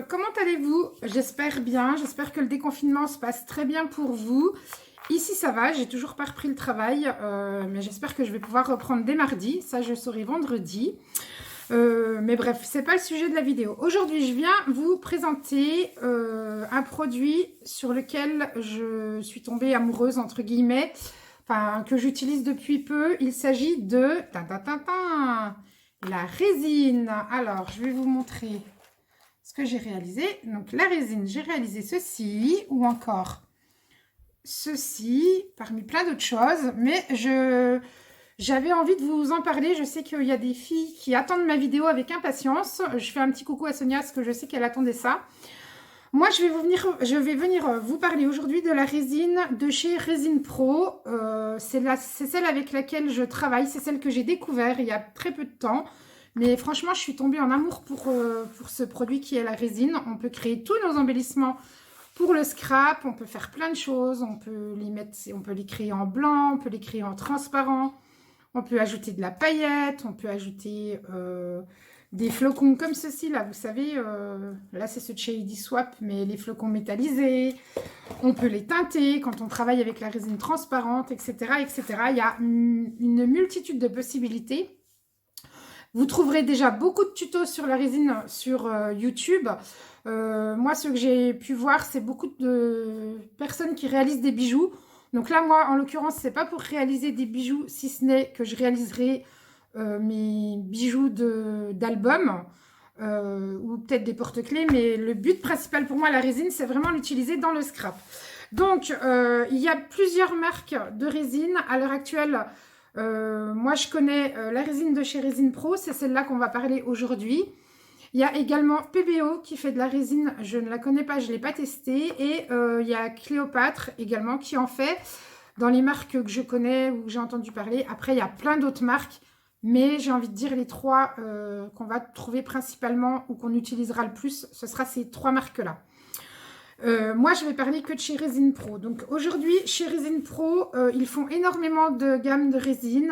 comment allez-vous? J'espère bien, j'espère que le déconfinement se passe très bien pour vous. Ici ça va, j'ai toujours pas repris le travail, mais j'espère que je vais pouvoir reprendre dès mardi, ça je saurai vendredi. Mais bref, c'est pas le sujet de la vidéo. Aujourd'hui, je viens vous présenter un produit sur lequel je suis tombée amoureuse, entre guillemets, enfin, que j'utilise depuis peu. Il s'agit de la résine. Alors, je vais vous montrer ce que j'ai réalisé. Donc, la résine, j'ai réalisé ceci ou encore ceci, parmi plein d'autres choses. Mais j'avais envie de vous en parler. Je sais qu'il y a des filles qui attendent ma vidéo avec impatience. Je fais un petit coucou à Sonia parce que je sais qu'elle attendait ça. Moi, je vais venir vous parler aujourd'hui de la résine de chez Résine Pro. C'est celle avec laquelle je travaille. C'est celle que j'ai découvert il y a très peu de temps. Mais franchement, je suis tombée en amour pour ce produit qui est la résine. On peut créer tous nos embellissements pour le scrap. On peut faire plein de choses. On peut les créer en blanc, on peut les créer en transparent. On peut ajouter de la paillette, on peut ajouter des flocons comme ceci, là, vous savez, là c'est ce Shady Swap, mais les flocons métallisés. On peut les teinter quand on travaille avec la résine transparente, etc. etc. Il y a une multitude de possibilités. Vous trouverez déjà beaucoup de tutos sur la résine sur YouTube. Moi, ce que j'ai pu voir, c'est beaucoup de personnes qui réalisent des bijoux. Donc là, moi, en l'occurrence, c'est pas pour réaliser des bijoux, si ce n'est que je réaliserai mes bijoux d'album ou peut-être des porte-clés. Mais le but principal pour moi, la résine, c'est vraiment l'utiliser dans le scrap. Donc, il y a plusieurs marques de résine. À l'heure actuelle, moi, je connais la résine de chez Résine Pro. C'est celle-là qu'on va parler aujourd'hui. Il y a également PBO qui fait de la résine, je ne la connais pas, je ne l'ai pas testée. Et il y a Cléopâtre également qui en fait dans les marques que je connais ou que j'ai entendu parler. Après, il y a plein d'autres marques, mais j'ai envie de dire les trois qu'on va trouver principalement ou qu'on utilisera le plus, ce sera ces trois marques-là. Moi, je vais parler que de chez Résine Pro. Donc aujourd'hui, chez Résine Pro, ils font énormément de gamme de résine.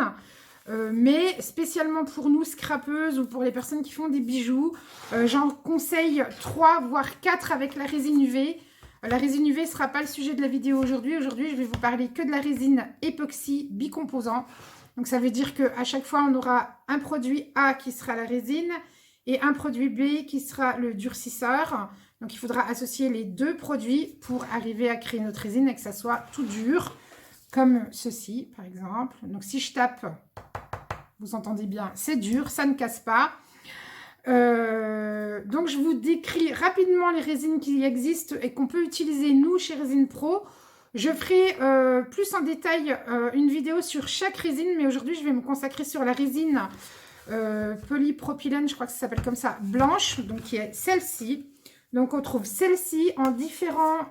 Mais spécialement pour nous scrapeuses ou pour les personnes qui font des bijoux, j'en conseille 3 voire 4 avec la résine UV. La résine UV ne sera pas le sujet de la vidéo aujourd'hui. Aujourd'hui, je vais vous parler que de la résine époxy bicomposant. Donc ça veut dire qu'à chaque fois, on aura un produit A qui sera la résine et un produit B qui sera le durcisseur. Donc il faudra associer les deux produits pour arriver à créer notre résine et que ça soit tout dur. Comme ceci, par exemple. Donc, si je tape, vous entendez bien, c'est dur, ça ne casse pas. Donc, je vous décris rapidement les résines qui existent et qu'on peut utiliser, nous, chez Résine Pro. Je ferai plus en détail une vidéo sur chaque résine, mais aujourd'hui, je vais me consacrer sur la résine polypropylène, je crois que ça s'appelle comme ça, blanche, donc qui est celle-ci. Donc, on trouve celle-ci en différents...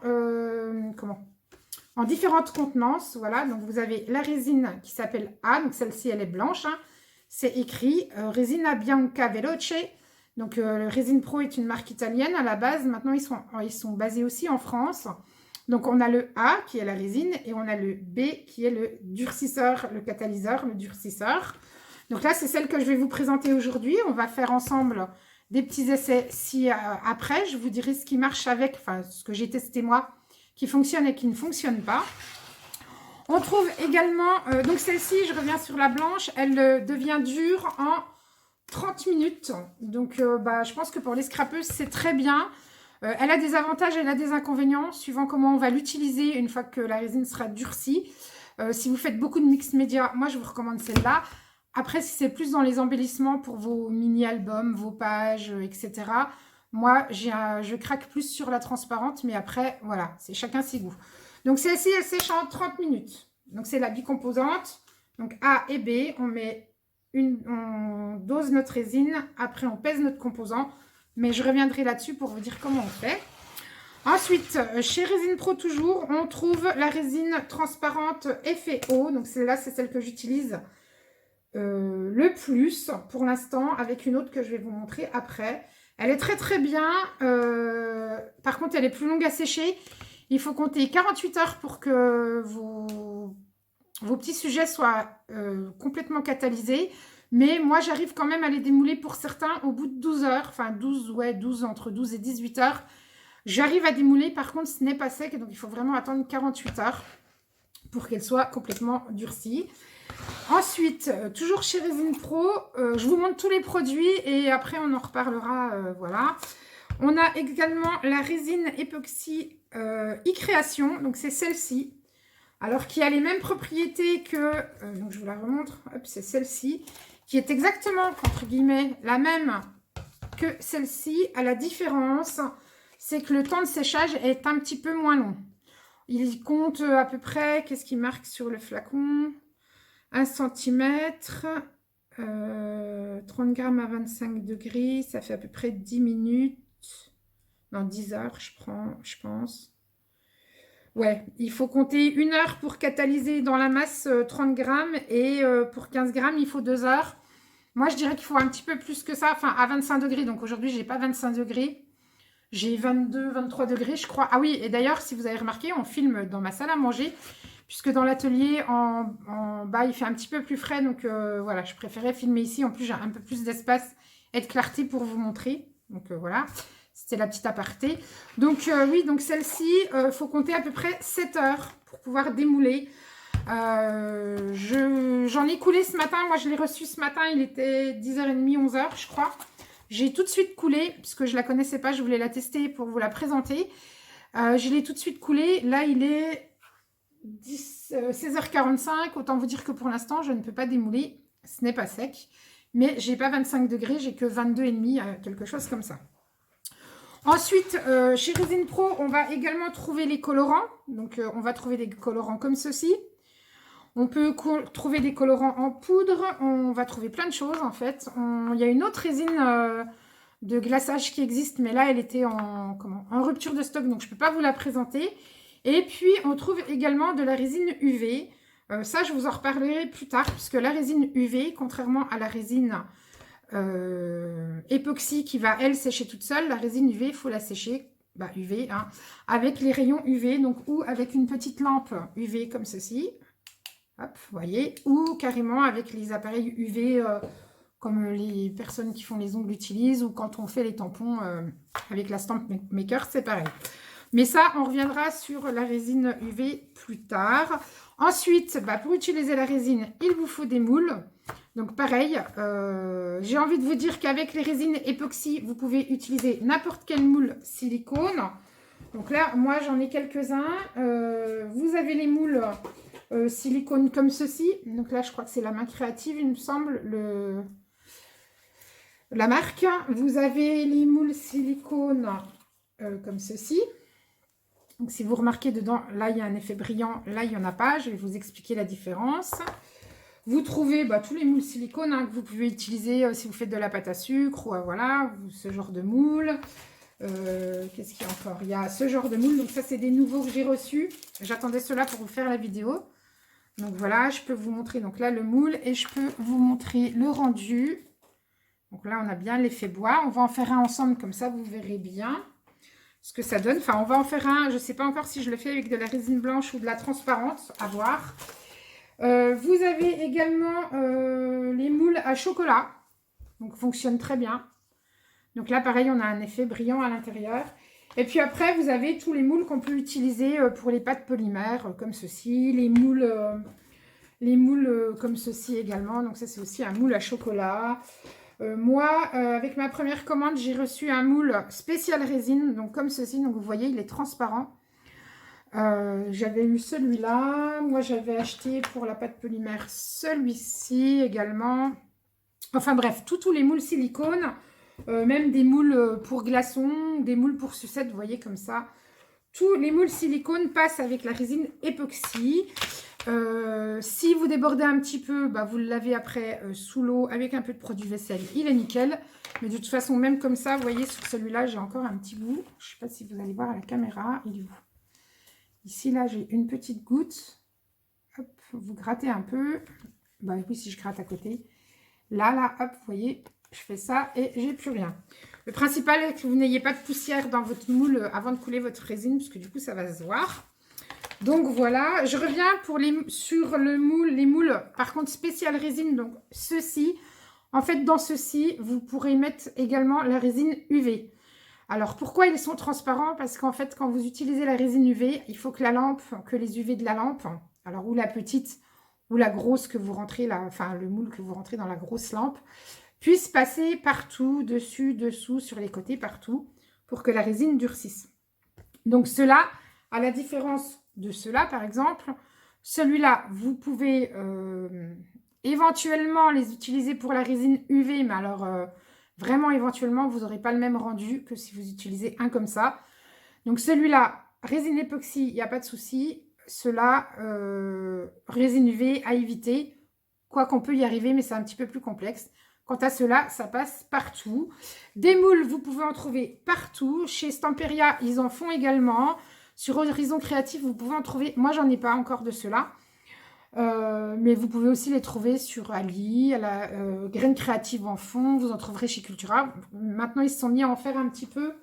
en différentes contenances, voilà, donc vous avez la résine qui s'appelle A, donc celle-ci elle est blanche, hein. C'est écrit Resina Bianca Veloce, donc Résine Pro est une marque italienne à la base, maintenant ils sont basés aussi en France, donc on a le A qui est la résine et on a le B qui est le durcisseur, le catalyseur, le durcisseur. Donc là c'est celle que je vais vous présenter aujourd'hui, on va faire ensemble des petits essais après, je vous dirai ce qui marche avec, enfin ce que j'ai testé moi, qui fonctionne et qui ne fonctionne pas. On trouve également, donc celle-ci, je reviens sur la blanche, elle devient dure en 30 minutes. Donc je pense que pour les scrapeuses, c'est très bien. Elle a des avantages, elle a des inconvénients, suivant comment on va l'utiliser une fois que la résine sera durcie. Si vous faites beaucoup de mix média, moi je vous recommande celle-là. Après, si c'est plus dans les embellissements pour vos mini-albums, vos pages, etc., moi, je craque plus sur la transparente, mais après, voilà, c'est chacun ses goûts. Donc, celle-ci, elle sèche en 30 minutes. Donc, c'est la bicomposante. Donc, A et B, on dose notre résine. Après, on pèse notre composant. Mais je reviendrai là-dessus pour vous dire comment on fait. Ensuite, chez Résine Pro toujours, on trouve la résine transparente effet eau. Donc, celle-là, c'est celle que j'utilise le plus pour l'instant, avec une autre que je vais vous montrer après. Elle est très très bien, par contre elle est plus longue à sécher. Il faut compter 48 heures pour que vos petits sujets soient complètement catalysés. Mais moi, j'arrive quand même à les démouler pour certains au bout de 12 heures. Enfin, 12, ouais, 12, entre 12 et 18 heures. J'arrive à démouler. Par contre, ce n'est pas sec. Donc, il faut vraiment attendre 48 heures pour qu'elle soit complètement durcie. Ensuite, toujours chez Resin Pro, je vous montre tous les produits et après, on en reparlera. Voilà. On a également la résine époxy e-création. Donc, c'est celle-ci. Alors, qui a les mêmes propriétés que... donc, je vous la remontre. Hop, c'est celle-ci. Qui est exactement, entre guillemets, la même que celle-ci. À la différence, c'est que le temps de séchage est un petit peu moins long. Il compte à peu près... Qu'est-ce qu'il marque sur le flacon ? 1 cm. 30 grammes à 25 degrés. Ça fait à peu près 10 minutes. Non, 10 heures, je pense. Ouais, il faut compter 1 heure pour catalyser dans la masse 30 grammes et pour 15 grammes, il faut 2 heures. Moi, je dirais qu'il faut un petit peu plus que ça, enfin à 25 degrés. Donc aujourd'hui, j'ai pas 25 degrés. J'ai 22, 23 degrés, je crois. Ah oui, et d'ailleurs, si vous avez remarqué, on filme dans ma salle à manger, puisque dans l'atelier, en bas, il fait un petit peu plus frais. Donc voilà, je préférais filmer ici. En plus, j'ai un peu plus d'espace et de clarté pour vous montrer. Donc voilà. C'était la petite aparté. Donc, oui, donc celle-ci, il faut compter à peu près 7 heures pour pouvoir démouler. J'en ai coulé ce matin. Moi, je l'ai reçu ce matin. Il était 10h30, 11h, je crois. J'ai tout de suite coulé, puisque je ne la connaissais pas. Je voulais la tester pour vous la présenter. Je l'ai tout de suite coulé. Là, il est 16h45. Autant vous dire que pour l'instant, je ne peux pas démouler. Ce n'est pas sec. Mais j'ai pas 25 degrés. J'ai que 22,5, quelque chose comme ça. Ensuite, chez Resin Pro, on va également trouver les colorants. Donc, on va trouver des colorants comme ceci. On peut trouver des colorants en poudre. On va trouver plein de choses, en fait. Il y a une autre résine de glaçage qui existe, mais là, elle était en rupture de stock, donc je ne peux pas vous la présenter. Et puis, on trouve également de la résine UV. Ça, je vous en reparlerai plus tard, puisque la résine UV, contrairement à la résine... époxy qui va elle sécher toute seule, la résine UV il faut la sécher UV hein, avec les rayons UV, donc ou avec une petite lampe UV comme ceci, hop, vous voyez, ou carrément avec les appareils UV comme les personnes qui font les ongles utilisent, ou quand on fait les tampons avec la Stamp Maker, c'est pareil. Mais ça, on reviendra sur la résine UV plus tard. Ensuite, pour utiliser la résine, il vous faut des moules. Donc pareil, j'ai envie de vous dire qu'avec les résines époxy, vous pouvez utiliser n'importe quel moule silicone. Donc là, moi j'en ai quelques-uns. Vous avez les moules silicone comme ceci. Donc là, je crois que c'est la main créative, il me semble, la marque. Vous avez les moules silicone comme ceci. Donc si vous remarquez dedans, là il y a un effet brillant, là il n'y en a pas. Je vais vous expliquer la différence. Vous trouvez tous les moules silicone que vous pouvez utiliser si vous faites de la pâte à sucre ou voilà, ce genre de moule. Qu'est-ce qu'il y a encore? Il y a ce genre de moule. Donc ça, c'est des nouveaux que j'ai reçus. J'attendais cela pour vous faire la vidéo. Donc voilà, je peux vous montrer donc là le moule et je peux vous montrer le rendu. Donc là, on a bien l'effet bois. On va en faire un ensemble comme ça, vous verrez bien ce que ça donne. Enfin, on va en faire un. Je ne sais pas encore si je le fais avec de la résine blanche ou de la transparente. À voir. Vous avez également les moules à chocolat. Donc, fonctionne très bien. Donc là, pareil, on a un effet brillant à l'intérieur. Et puis après, vous avez tous les moules qu'on peut utiliser pour les pâtes polymères, comme ceci. Les moules comme ceci également. Donc ça, c'est aussi un moule à chocolat. Moi, avec ma première commande, j'ai reçu un moule spécial résine, donc comme ceci. Donc vous voyez, il est transparent. J'avais eu celui-là. Moi, j'avais acheté pour la pâte polymère celui-ci également. Enfin bref, tous les moules silicone, même des moules pour glaçons, des moules pour sucettes, vous voyez comme ça. Tous les moules silicone passent avec la résine époxy. Si vous débordez un petit peu, vous le lavez après sous l'eau avec un peu de produit vaisselle, il est nickel. Mais de toute façon, même comme ça, vous voyez, sur celui-là, j'ai encore un petit bout. Je ne sais pas si vous allez voir à la caméra, il est où? Ici, là, j'ai une petite goutte. Hop, vous grattez un peu. Oui, si je gratte à côté. Là, hop, vous voyez, je fais ça et j'ai plus rien. Le principal est que vous n'ayez pas de poussière dans votre moule avant de couler votre résine, parce que du coup, ça va se voir. Donc voilà, je reviens sur les moules, par contre spécial résine, donc ceci. En fait, dans ceci, vous pourrez mettre également la résine UV. Alors, pourquoi ils sont transparents? Parce qu'en fait, quand vous utilisez la résine UV, il faut que la lampe, que les UV de la lampe, alors ou la petite ou la grosse que vous rentrez, là, enfin le moule que vous rentrez dans la grosse lampe, puisse passer partout, dessus, dessous, sur les côtés, partout, pour que la résine durcisse. Donc cela, à la différence de cela, par exemple, celui-là, vous pouvez éventuellement les utiliser pour la résine UV, mais alors vraiment éventuellement, vous n'aurez pas le même rendu que si vous utilisez un comme ça. Donc celui-là, résine époxy, il n'y a pas de souci. Cela, résine UV à éviter, quoi qu'on peut y arriver, mais c'est un petit peu plus complexe. Quant à cela, ça passe partout. Des moules, vous pouvez en trouver partout. Chez Stamperia, ils en font également. Sur Horizon Créatif, vous pouvez en trouver. Moi, j'en ai pas encore de cela. Mais vous pouvez aussi les trouver sur Ali, à la Graine Créative en fond. Vous en trouverez chez Cultura. Maintenant, ils se sont mis à en faire un petit peu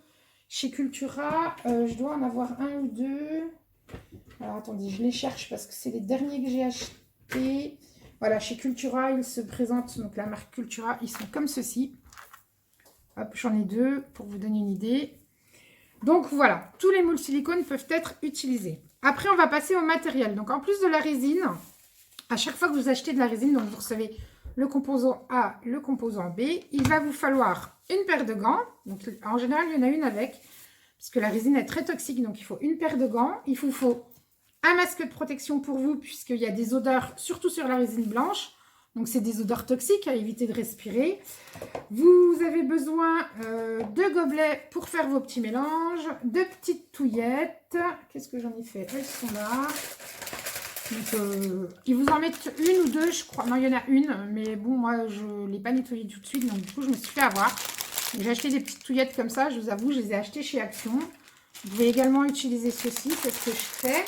chez Cultura. Je dois en avoir un ou deux. Alors, attendez, je les cherche parce que c'est les derniers que j'ai achetés. Voilà, chez Cultura, ils se présentent, donc la marque Cultura, ils sont comme ceci. Hop, j'en ai deux pour vous donner une idée. Donc voilà, tous les moules silicone peuvent être utilisés. Après, on va passer au matériel. Donc en plus de la résine, à chaque fois que vous achetez de la résine, donc vous recevez le composant A, le composant B, il va vous falloir une paire de gants. Donc en général, il y en a une avec, parce que la résine est très toxique, donc il faut une paire de gants. Il vous faut un masque de protection pour vous, puisqu'il y a des odeurs, surtout sur la résine blanche. Donc, c'est des odeurs toxiques à éviter de respirer. Vous avez besoin de gobelets pour faire vos petits mélanges, de petites touillettes. Qu'est-ce que j'en ai fait? Elles sont là. Donc, ils vous en mettent une ou deux, je crois. Non, il y en a une, mais bon, moi, je ne l'ai pas nettoyée tout de suite. Donc, du coup, je me suis fait avoir. J'ai acheté des petites touillettes comme ça. Je vous avoue, je les ai achetées chez Action. Vous pouvez également utiliser ceci, c'est ce que je fais.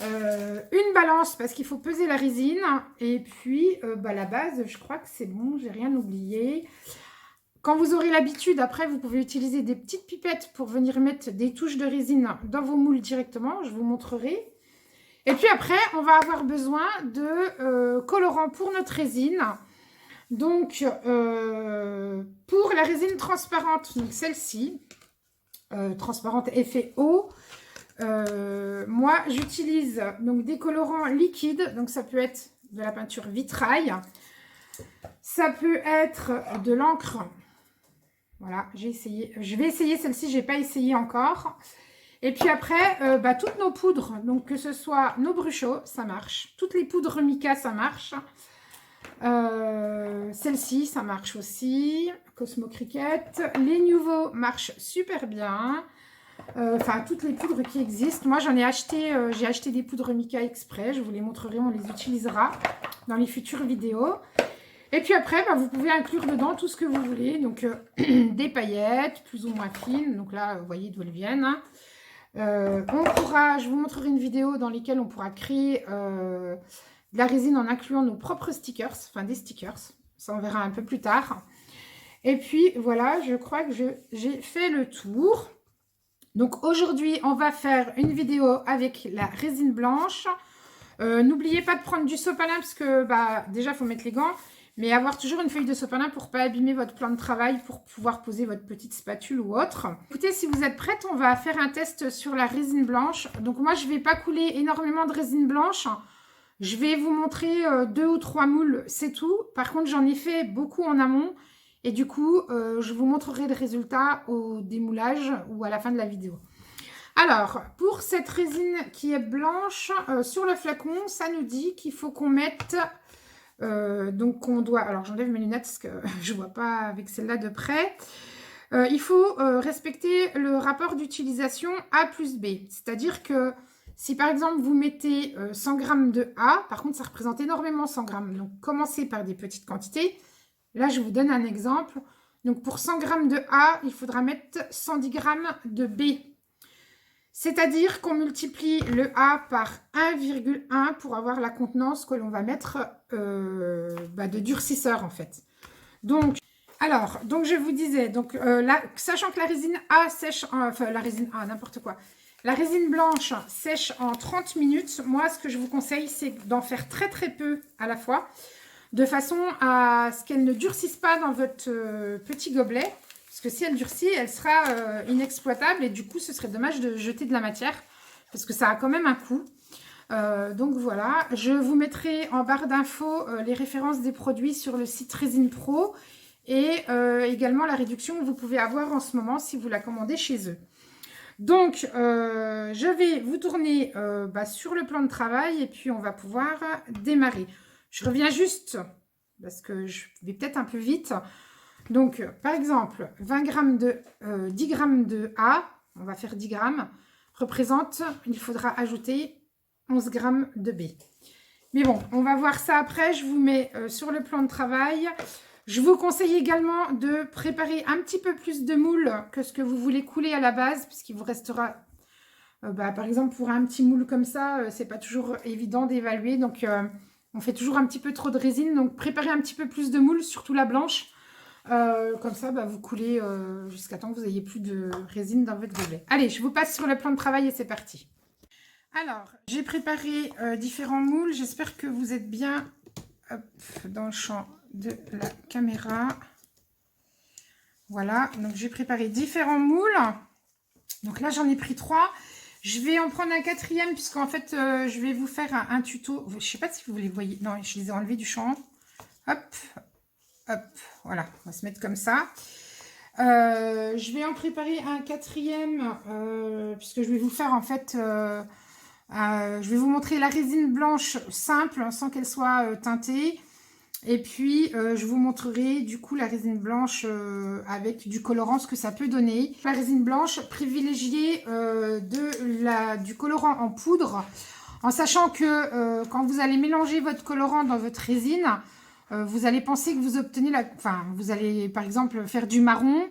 Une balance parce qu'il faut peser la résine et puis la base, je crois que c'est bon, j'ai rien oublié. Quand vous aurez l'habitude, après vous pouvez utiliser des petites pipettes pour venir mettre des touches de résine dans vos moules directement, je vous montrerai. Et puis après on va avoir besoin de colorant pour notre résine. Donc pour la résine transparente, donc celle-ci, transparente effet eau. Moi, j'utilise donc des colorants liquides. Donc, ça peut être de la peinture vitrail. Ça peut être de l'encre. Voilà, j'ai essayé. Je vais essayer celle-ci, je n'ai pas essayé encore. Et puis après, toutes nos poudres. Donc, que ce soit nos bruchos, ça marche. Toutes les poudres mica, ça marche. Celle-ci, ça marche aussi. Cosmo Cricket. Les nouveaux marchent super bien. Enfin, toutes les poudres qui existent. Moi, j'en ai acheté, j'ai acheté des poudres mica exprès. Je vous les montrerai, on les utilisera dans les futures vidéos. Et puis après, vous pouvez inclure dedans tout ce que vous voulez. Donc, des paillettes, plus ou moins fines. Donc là, vous voyez d'où elles viennent. Je vous montrerai une vidéo dans laquelle on pourra créer de la résine en incluant nos propres stickers. Enfin, des stickers. Ça, on verra un peu plus tard. Et puis, voilà, je crois que j'ai fait le tour. Donc aujourd'hui, on va faire une vidéo avec la résine blanche. N'oubliez pas de prendre du sopalin parce que déjà, il faut mettre les gants. Mais avoir toujours une feuille de sopalin pour ne pas abîmer votre plan de travail, pour pouvoir poser votre petite spatule ou autre. Écoutez, si vous êtes prête, on va faire un test sur la résine blanche. Donc moi, je ne vais pas couler énormément de résine blanche. Je vais vous montrer 2 ou 3 moules, c'est tout. Par contre, j'en ai fait beaucoup en amont. Et du coup, je vous montrerai le résultat au démoulage ou à la fin de la vidéo. Alors, pour cette résine qui est blanche, sur le flacon, ça nous dit qu'il faut qu'on mette... donc, on doit... Alors, j'enlève mes lunettes parce que je ne vois pas avec celle-là de près. Il faut respecter le rapport d'utilisation A plus B. C'est-à-dire que si, par exemple, vous mettez 100 g de A, par contre, ça représente énormément 100 g. Donc, commencez par des petites quantités. Là, je vous donne un exemple. Donc, pour 100 g de A, il faudra mettre 110 g de B. C'est-à-dire qu'on multiplie le A par 1,1 pour avoir la contenance que l'on va mettre de durcisseur, en fait. Donc, je vous disais, donc, là, sachant que la résine A sèche, la résine A, n'importe quoi. La résine blanche sèche en 30 minutes. Moi, ce que je vous conseille, c'est d'en faire très, très peu à la fois. de façon à ce qu'elle ne durcisse pas dans votre petit gobelet. Parce que si elle durcit, elle sera inexploitable et du coup, ce serait dommage de jeter de la matière parce que ça a quand même un coût. Donc voilà, je vous mettrai en barre d'infos les références des produits sur le site Résine Pro et également la réduction que vous pouvez avoir en ce moment si vous la commandez chez eux. Donc, je vais vous tourner sur le plan de travail et puis on va pouvoir démarrer. Je reviens juste, parce que je vais peut-être un peu vite. Donc, par exemple, 10 g de A, on va faire 10 grammes, représente, il faudra ajouter 11 g de B. Mais bon, on va voir ça après. Je vous mets sur le plan de travail. Je vous conseille également de préparer un petit peu plus de moule que ce que vous voulez couler à la base, puisqu'il vous restera, par exemple, pour un petit moule comme ça, c'est pas toujours évident d'évaluer. Donc, on fait toujours un petit peu trop de résine. Donc, préparez un petit peu plus de moule, surtout la blanche. Comme ça, vous coulez jusqu'à temps que vous n'ayez plus de résine dans votre gobelet. Allez, je vous passe sur le plan de travail et c'est parti. Alors, j'ai préparé différents moules. J'espère que vous êtes bien dans le champ de la caméra. Voilà, donc j'ai préparé différents moules. Donc là, j'en ai pris 3. Je vais en prendre un 4e puisqu'en fait, je vais vous faire un tuto. Je ne sais pas si vous les voyez. Non, je les ai enlevés du champ. Hop, hop, voilà, on va se mettre comme ça. Je vais en préparer un 4e puisque je vais vous faire en fait... je vais vous montrer la résine blanche simple sans qu'elle soit teintée. Et puis, je vous montrerai du coup la résine blanche avec du colorant, ce que ça peut donner. La résine blanche, privilégiez du colorant en poudre, en sachant que quand vous allez mélanger votre colorant dans votre résine, vous allez penser que vous obtenez vous allez par exemple faire du marron.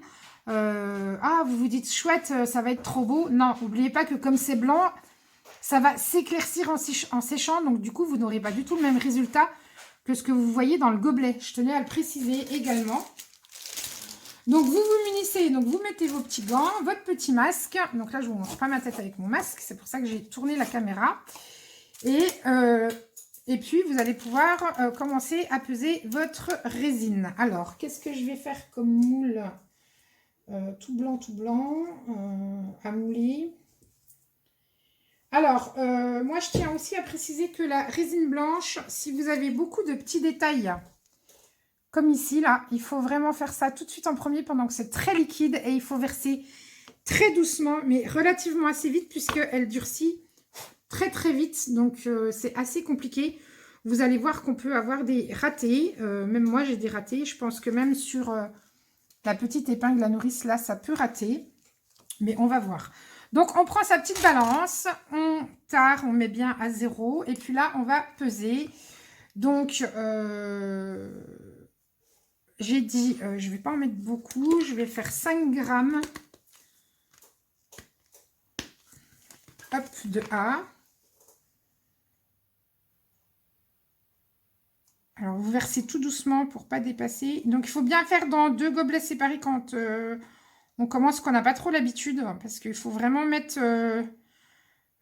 Vous vous dites chouette, ça va être trop beau. Non, n'oubliez pas que comme c'est blanc, ça va s'éclaircir en séchant, donc du coup, vous n'aurez pas du tout le même résultat que ce que vous voyez dans le gobelet. Je tenais à le préciser également. Donc, vous vous munissez, donc vous mettez vos petits gants, votre petit masque. Donc là, je ne vous montre pas ma tête avec mon masque, c'est pour ça que j'ai tourné la caméra. Et puis, vous allez pouvoir commencer à peser votre résine. Alors, qu'est-ce que je vais faire comme moule tout blanc, à mouler. Alors, moi, je tiens aussi à préciser que la résine blanche, si vous avez beaucoup de petits détails, comme ici, là, il faut vraiment faire ça tout de suite en premier pendant que c'est très liquide et il faut verser très doucement, mais relativement assez vite puisqu'elle durcit très, très vite. Donc, c'est assez compliqué. Vous allez voir qu'on peut avoir des ratés. Même moi, j'ai des ratés. Je pense que même sur la petite épingle à nourrice, là, ça peut rater. Mais on va voir. Donc, on prend sa petite balance, on tare, on met bien à 0. Et puis là, on va peser. Donc, j'ai dit, je ne vais pas en mettre beaucoup. Je vais faire 5 grammes de A. Alors, vous versez tout doucement pour ne pas dépasser. Donc, il faut bien faire dans 2 gobelets séparés quand... on commence qu'on n'a pas trop l'habitude parce qu'il faut vraiment mettre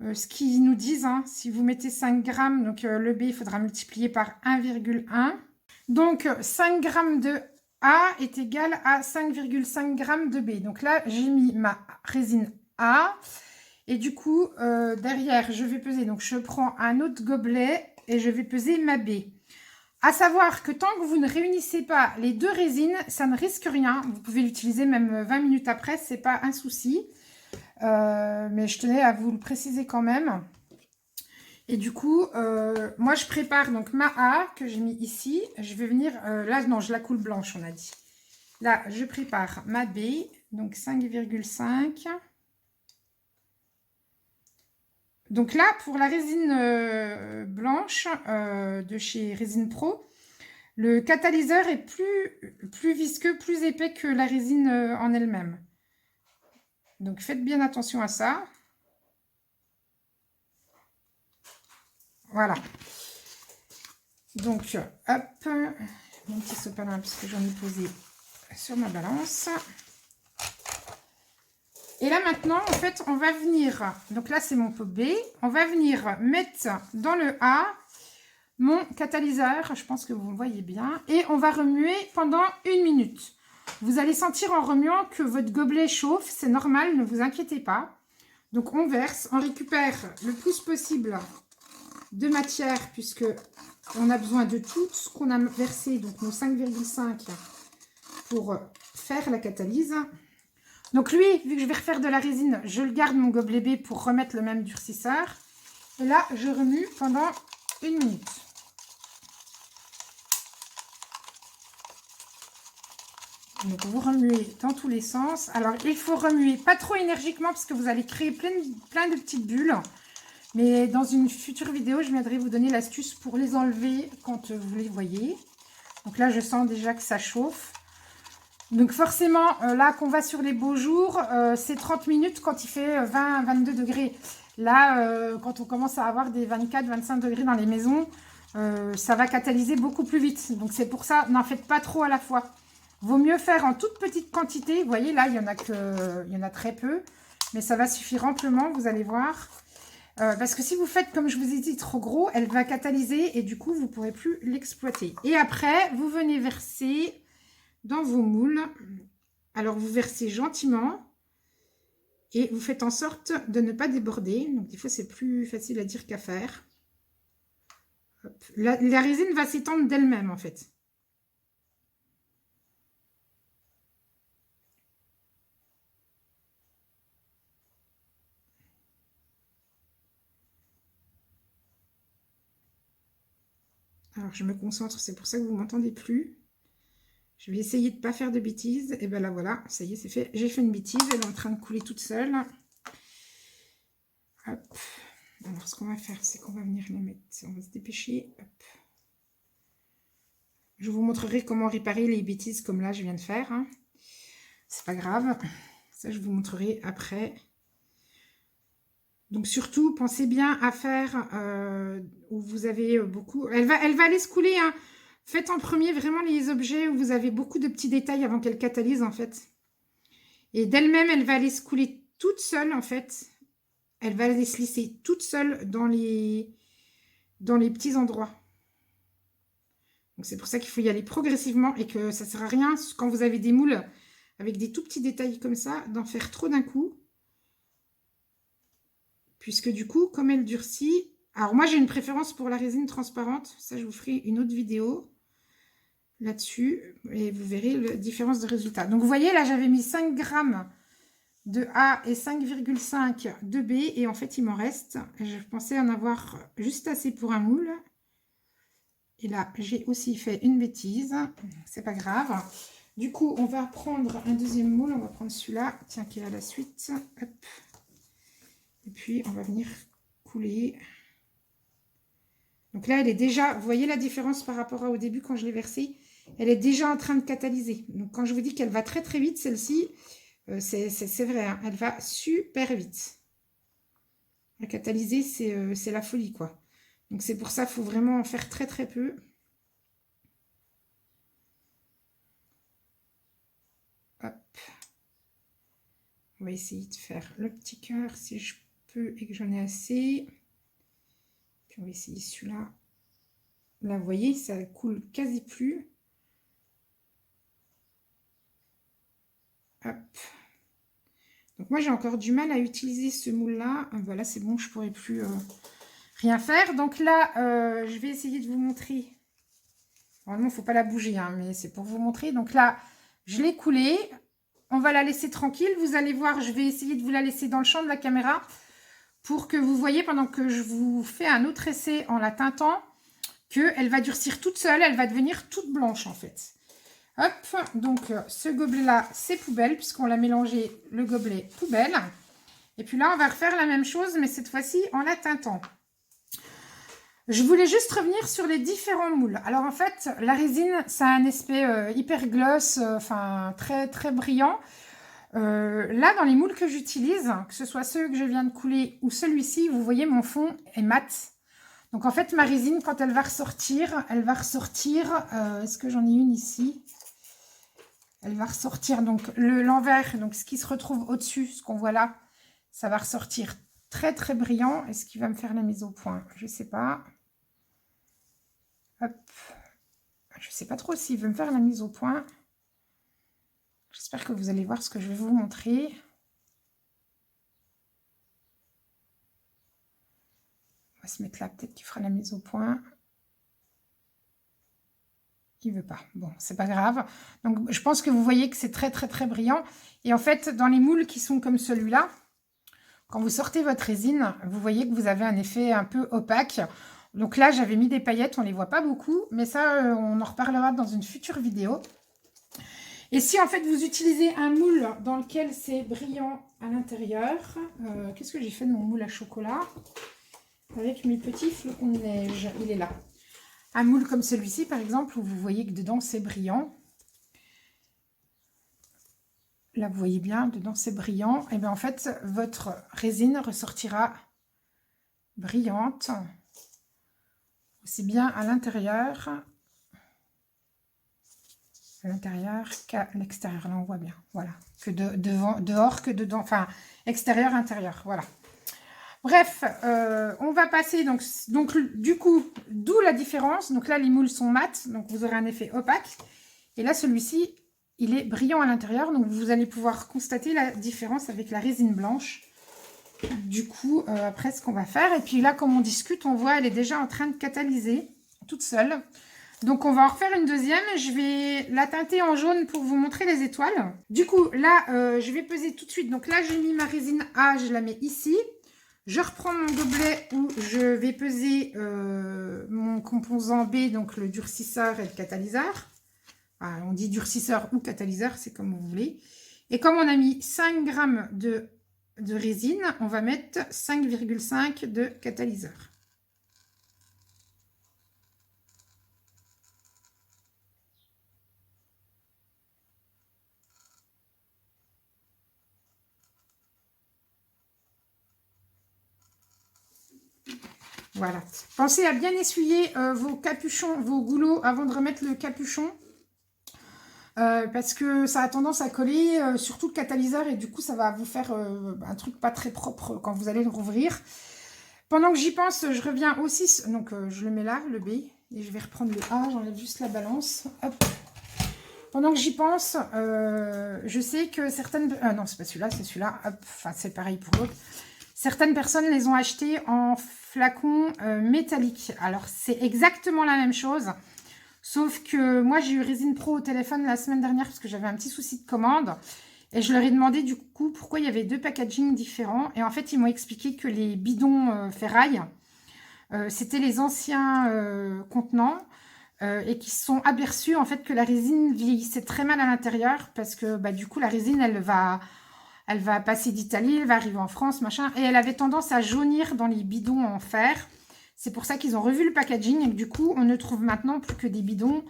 ce qu'ils nous disent. Hein. Si vous mettez 5 grammes, donc le B, il faudra multiplier par 1,1. Donc 5 grammes de A est égal à 5,5 grammes de B. Donc là, j'ai mis ma résine A. Et du coup, derrière, je vais peser. Donc je prends un autre gobelet et je vais peser ma B. À savoir que tant que vous ne réunissez pas les 2 résines, ça ne risque rien. Vous pouvez l'utiliser même 20 minutes après, ce n'est pas un souci. Mais je tenais à vous le préciser quand même. Et du coup, moi je prépare donc ma A que j'ai mis ici. Je vais venir, là non, je la coule blanche on a dit. Là, je prépare ma B, donc 5,5. Donc là, pour la résine blanche de chez Résine Pro, le catalyseur est plus visqueux, plus épais que la résine en elle-même. Donc faites bien attention à ça. Voilà. Donc, hop, mon petit sopalin, puisque j'en ai posé sur ma balance. Et là maintenant, en fait, on va venir, donc là c'est mon pot B, on va venir mettre dans le A mon catalyseur. Je pense que vous le voyez bien. Et on va remuer pendant 1 minute. Vous allez sentir en remuant que votre gobelet chauffe. C'est normal, ne vous inquiétez pas. Donc, on verse, on récupère le plus possible de matière puisque on a besoin de tout ce qu'on a versé, donc nos 5,5 pour faire la catalyse. Donc lui, vu que je vais refaire de la résine, je le garde mon gobelet B pour remettre le même durcisseur. Et là, je remue pendant 1 minute. Donc vous remuez dans tous les sens. Alors il faut remuer pas trop énergiquement parce que vous allez créer plein de petites bulles. Mais dans une future vidéo, je viendrai vous donner l'astuce pour les enlever quand vous les voyez. Donc là, je sens déjà que ça chauffe. Donc forcément, là qu'on va sur les beaux jours, c'est 30 minutes quand il fait 20-22 degrés. Là, quand on commence à avoir des 24-25 degrés dans les maisons, ça va catalyser beaucoup plus vite. Donc c'est pour ça, n'en faites pas trop à la fois. Vaut mieux faire en toute petite quantité. Vous voyez, là, il y en a très peu. Mais ça va suffire amplement, vous allez voir. Parce que si vous faites, comme je vous ai dit, trop gros, elle va catalyser et du coup, vous ne pourrez plus l'exploiter. Et après, vous venez verser dans vos moules. Alors, vous versez gentiment et vous faites en sorte de ne pas déborder. Donc, des fois, c'est plus facile à dire qu'à faire. Hop. La résine va s'étendre d'elle-même, en fait. Alors, je me concentre, c'est pour ça que vous ne m'entendez plus. Je vais essayer de ne pas faire de bêtises. Et bien là, voilà, ça y est, c'est fait. J'ai fait une bêtise, elle est en train de couler toute seule. Hop. Alors, ce qu'on va faire, c'est qu'on va venir les mettre. On va se dépêcher. Hop. Je vous montrerai comment réparer les bêtises comme là, je viens de faire. Hein. C'est pas grave. Ça, je vous montrerai après. Donc, surtout, pensez bien à faire où vous avez beaucoup... Elle va aller se couler, hein. Faites en premier vraiment les objets où vous avez beaucoup de petits détails avant qu'elle catalyse, en fait. Et d'elle-même, elle va aller se couler toute seule, en fait. Elle va aller se lisser toute seule dans les petits endroits. Donc, c'est pour ça qu'il faut y aller progressivement et que ça ne sert à rien, quand vous avez des moules avec des tout petits détails comme ça, d'en faire trop d'un coup. Puisque du coup, comme elle durcit... Alors, moi, j'ai une préférence pour la résine transparente. Ça, je vous ferai une autre vidéo là-dessus et vous verrez la différence de résultat. Donc vous voyez là j'avais mis 5 grammes de A et 5,5 de B et en fait il m'en reste. Je pensais en avoir juste assez pour un moule et là j'ai aussi fait une bêtise, c'est pas grave. Du coup on va prendre un deuxième moule, on va prendre celui-là, tiens qui est à la suite. Hop. Et puis on va venir couler. Donc là elle est déjà, vous voyez la différence par rapport au début quand je l'ai versée. Elle est déjà en train de catalyser. Donc, quand je vous dis qu'elle va très, très vite, celle-ci, c'est vrai, hein, elle va super vite. La catalyser, c'est la folie, quoi. Donc, c'est pour ça qu'il faut vraiment en faire très, très peu. Hop. On va essayer de faire le petit cœur si je peux et que j'en ai assez. Puis, on va essayer celui-là. Là, vous voyez, ça coule quasi plus. Hop. Donc moi j'ai encore du mal à utiliser ce moule là. Voilà, c'est bon, je ne pourrai plus rien faire. Donc là, je vais essayer de vous montrer. Normalement, il ne faut pas la bouger, hein, mais c'est pour vous montrer. Donc là, je l'ai coulée. On va la laisser tranquille. Vous allez voir, je vais essayer de vous la laisser dans le champ de la caméra pour que vous voyez pendant que je vous fais un autre essai en la teintant qu'elle va durcir toute seule. Elle va devenir toute blanche en fait. Hop, donc ce gobelet-là, c'est poubelle, puisqu'on l'a mélangé, le gobelet poubelle. Et puis là, on va refaire la même chose, mais cette fois-ci en la teintant. Je voulais juste revenir sur les différents moules. Alors en fait, la résine, ça a un aspect hyper gloss, enfin très, très brillant. Là, dans les moules que j'utilise, que ce soit ceux que je viens de couler ou celui-ci, vous voyez, mon fond est mat. Donc en fait, ma résine, quand elle va ressortir, est-ce que j'en ai une ici ? Elle va ressortir, donc l'envers, donc ce qui se retrouve au-dessus, ce qu'on voit là, ça va ressortir très très brillant. Est-ce qu'il va me faire la mise au point? Je ne sais pas. Hop. Je ne sais pas trop s'il veut me faire la mise au point. J'espère que vous allez voir ce que je vais vous montrer. On va se mettre là, peut-être qu'il fera la mise au point. Il veut pas. Bon, c'est pas grave. Donc, je pense que vous voyez que c'est très, très, très brillant. Et en fait, dans les moules qui sont comme celui-là, quand vous sortez votre résine, vous voyez que vous avez un effet un peu opaque. Donc là, j'avais mis des paillettes, on ne les voit pas beaucoup. Mais ça, on en reparlera dans une future vidéo. Et si, en fait, vous utilisez un moule dans lequel c'est brillant à l'intérieur, qu'est-ce que j'ai fait de mon moule à chocolat? Avec mes petits flocons de neige, il est là. Un moule comme celui-ci, par exemple, où vous voyez que dedans, c'est brillant. Là, vous voyez bien, dedans, c'est brillant. Et bien, en fait, votre résine ressortira brillante, aussi bien à l'intérieur qu'à l'extérieur. Là, on voit bien, voilà. Que dehors que dedans, enfin, extérieur, intérieur, voilà. Bref, on va passer, donc du coup, d'où la différence. Donc là, les moules sont mat, donc vous aurez un effet opaque. Et là, celui-ci, il est brillant à l'intérieur, donc vous allez pouvoir constater la différence avec la résine blanche. Du coup, après, ce qu'on va faire. Et puis là, comme on discute, on voit, elle est déjà en train de catalyser, toute seule. Donc, on va en refaire une deuxième. Je vais la teinter en jaune pour vous montrer les étoiles. Du coup, là, je vais peser tout de suite. Donc là, j'ai mis ma résine A, je la mets ici. Je reprends mon gobelet où je vais peser mon composant B, donc le durcisseur et le catalyseur. Enfin, on dit durcisseur ou catalyseur, c'est comme vous voulez. Et comme on a mis 5 grammes de résine, on va mettre 5,5 de catalyseur. Voilà. Pensez à bien essuyer vos capuchons, vos goulots avant de remettre le capuchon. Parce que ça a tendance à coller, surtout le catalyseur, et du coup, ça va vous faire un truc pas très propre quand vous allez le rouvrir. Pendant que j'y pense, je reviens aussi, donc je le mets là, le B, et je vais reprendre le A, j'enlève juste la balance. Hop. Pendant que j'y pense, je sais que certaines... non, c'est pas celui-là, c'est celui-là. Enfin, c'est pareil pour l'autre. Certaines personnes les ont achetés en flacons métalliques. Alors, c'est exactement la même chose. Sauf que moi, j'ai eu Résine Pro au téléphone la semaine dernière parce que j'avais un petit souci de commande. Et je leur ai demandé du coup pourquoi il y avait 2 packagings différents. Et en fait, ils m'ont expliqué que les bidons ferraille, c'était les anciens contenants. Et qui se sont aperçus en fait que la résine vieillissait très mal à l'intérieur parce que bah, du coup, la résine, elle va passer d'Italie, elle va arriver en France, machin. Et elle avait tendance à jaunir dans les bidons en fer. C'est pour ça qu'ils ont revu le packaging et que du coup, on ne trouve maintenant plus que des bidons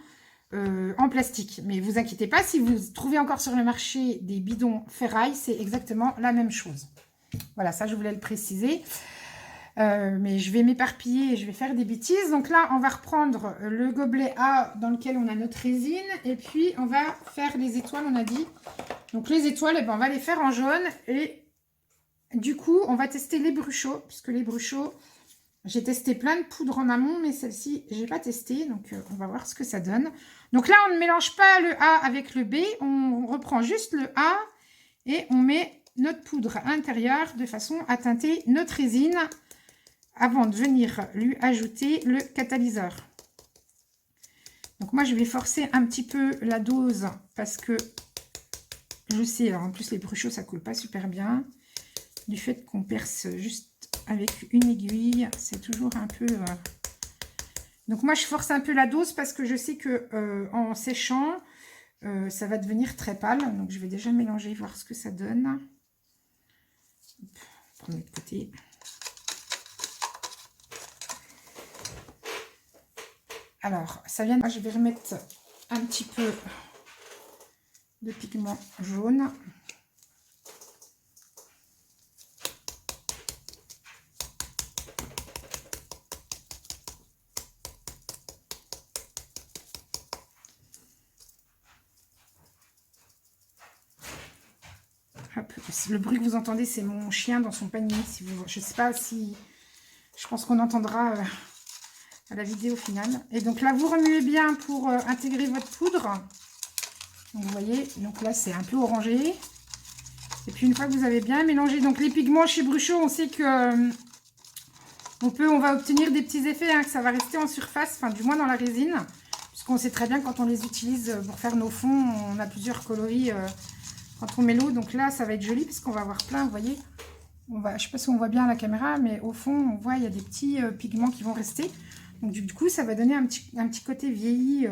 en plastique. Mais vous inquiétez pas, si vous trouvez encore sur le marché des bidons ferraille, c'est exactement la même chose. Voilà, ça, je voulais le préciser. Mais je vais m'éparpiller et je vais faire des bêtises. Donc là, on va reprendre le gobelet A dans lequel on a notre résine. Et puis, on va faire les étoiles, on a dit. Donc les étoiles, eh ben, on va les faire en jaune. Et du coup, on va tester les bruchots. Puisque les bruchots... J'ai testé plein de poudres en amont, mais celle-ci, je n'ai pas testé. Donc, on va voir ce que ça donne. Donc là, on ne mélange pas le A avec le B. On reprend juste le A et on met notre poudre à l'intérieur de façon à teinter notre résine avant de venir lui ajouter le catalyseur. Donc moi, je vais forcer un petit peu la dose parce que je sais, alors en plus, les bruchots, ça ne coule pas super bien. Du fait qu'on perce juste avec une aiguille, c'est toujours un peu... Donc moi, je force un peu la dose parce que je sais que en séchant, ça va devenir très pâle. Donc, je vais déjà mélanger, voir ce que ça donne. Prendre de côté. Alors, ça vient... Je vais remettre un petit peu de pigment jaune. Hop. Le bruit que vous entendez, c'est mon chien dans son panier. Si vous... Je ne sais pas si... Je pense qu'on entendra à la vidéo finale. Et donc là, vous remuez bien pour intégrer votre poudre. Donc, vous voyez, donc là, c'est un peu orangé. Et puis, une fois que vous avez bien mélangé, donc les pigments chez Bruchot, on sait que on va obtenir des petits effets, hein, que ça va rester en surface, enfin, du moins dans la résine. Puisqu'on sait très bien, quand on les utilise pour faire nos fonds, on a plusieurs coloris quand on met l'eau. Donc là, ça va être joli, parce qu'on va avoir plein, vous voyez. Je ne sais pas si on voit bien à la caméra, mais au fond, on voit, il y a des petits pigments qui vont rester. Donc, du coup, ça va donner un petit côté vieilli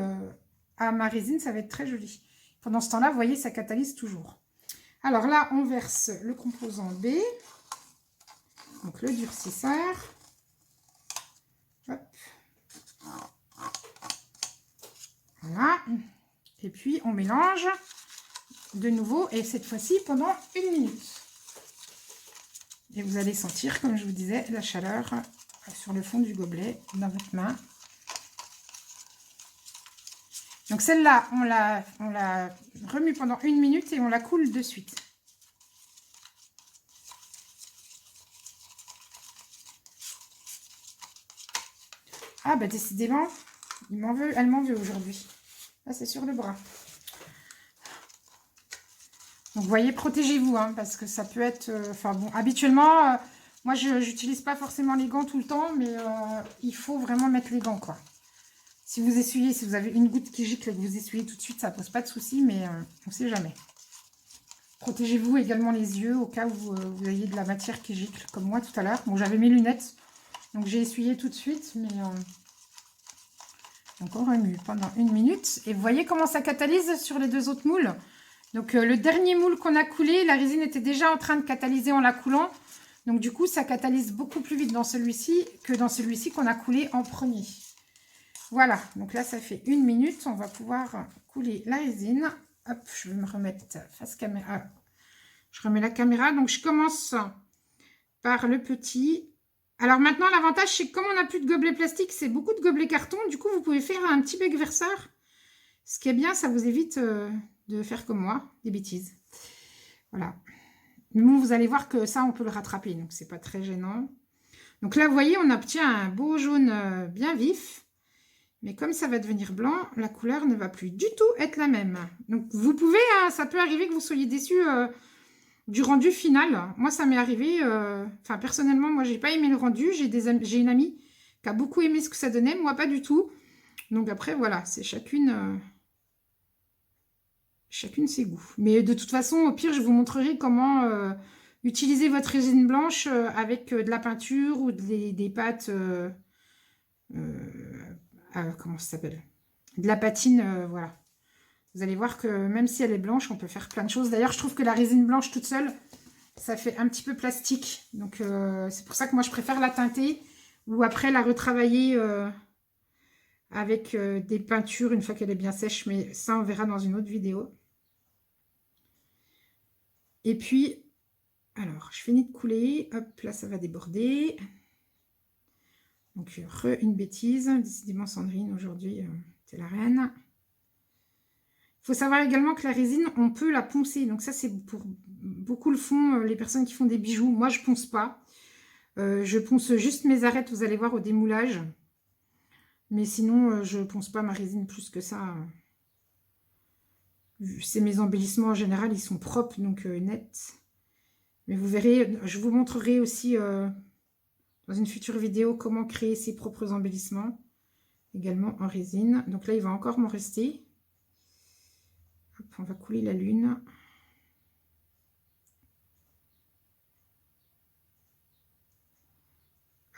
à ma résine. Ça va être très joli. Pendant ce temps-là, vous voyez, ça catalyse toujours. Alors là, on verse le composant B. Donc, le durcisseur. Hop. Voilà. Et puis, on mélange de nouveau. Et cette fois-ci, pendant 1 minute. Et vous allez sentir, comme je vous disais, la chaleur sur le fond du gobelet, dans votre main. Donc celle-là, on la remue pendant 1 minute et on la coule de suite. Ah bah décidément, elle m'en veut aujourd'hui. Là, c'est sur le bras. Donc vous voyez, protégez-vous, hein, parce que ça peut être... Enfin bon, habituellement, moi je n'utilise pas forcément les gants tout le temps, mais il faut vraiment mettre les gants, quoi. Si vous essuyez, si vous avez une goutte qui gicle et que vous essuyez tout de suite, ça pose pas de souci, mais on ne sait jamais. Protégez-vous également les yeux au cas où vous ayez de la matière qui gicle, comme moi tout à l'heure. Bon, j'avais mes lunettes, donc j'ai essuyé tout de suite, mais donc on remue pendant 1 minute. Et vous voyez comment ça catalyse sur les 2 autres moules. Donc le dernier moule qu'on a coulé, la résine était déjà en train de catalyser en la coulant. Donc du coup, ça catalyse beaucoup plus vite dans celui-ci que dans celui-ci qu'on a coulé en premier. Voilà, donc là, ça fait 1 minute. On va pouvoir couler la résine. Hop, je vais me remettre face caméra. Je remets la caméra. Donc, je commence par le petit. Alors maintenant, l'avantage, c'est que comme on n'a plus de gobelet plastique, c'est beaucoup de gobelets carton. Du coup, vous pouvez faire un petit bec verseur. Ce qui est bien, ça vous évite de faire comme moi, des bêtises. Voilà. Mais bon, vous allez voir que ça, on peut le rattraper. Donc, c'est pas très gênant. Donc là, vous voyez, on obtient un beau jaune bien vif. Mais comme ça va devenir blanc, la couleur ne va plus du tout être la même. Donc, vous pouvez, hein, ça peut arriver que vous soyez déçus du rendu final. Moi, ça m'est arrivé, enfin, personnellement, moi, j'ai pas aimé le rendu. J'ai une amie qui a beaucoup aimé ce que ça donnait. Moi, pas du tout. Donc, après, voilà, c'est chacune ses goûts. Mais de toute façon, au pire, je vous montrerai comment utiliser votre résine blanche avec de la peinture ou des pâtes... comment ça s'appelle? De la patine, voilà. Vous allez voir que même si elle est blanche, on peut faire plein de choses. D'ailleurs, je trouve que la résine blanche toute seule, ça fait un petit peu plastique. Donc, c'est pour ça que moi, je préfère la teinter ou après la retravailler avec des peintures une fois qu'elle est bien sèche. Mais ça, on verra dans une autre vidéo. Et puis, alors, je finis de couler. Hop, là, ça va déborder. Donc, une bêtise. Décidément, Sandrine, aujourd'hui, c'est la reine. Il faut savoir également que la résine, on peut la poncer. Donc, ça, c'est pour beaucoup le font, les personnes qui font des bijoux. Moi, je ponce pas. Je ponce juste mes arêtes, vous allez voir, au démoulage. Mais sinon, je ponce pas ma résine plus que ça. C'est mes embellissements en général, ils sont propres, donc nets. Mais vous verrez, je vous montrerai aussi... dans une future vidéo, comment créer ses propres embellissements, également en résine. Donc là, il va encore m'en rester. Hop, on va couler la lune.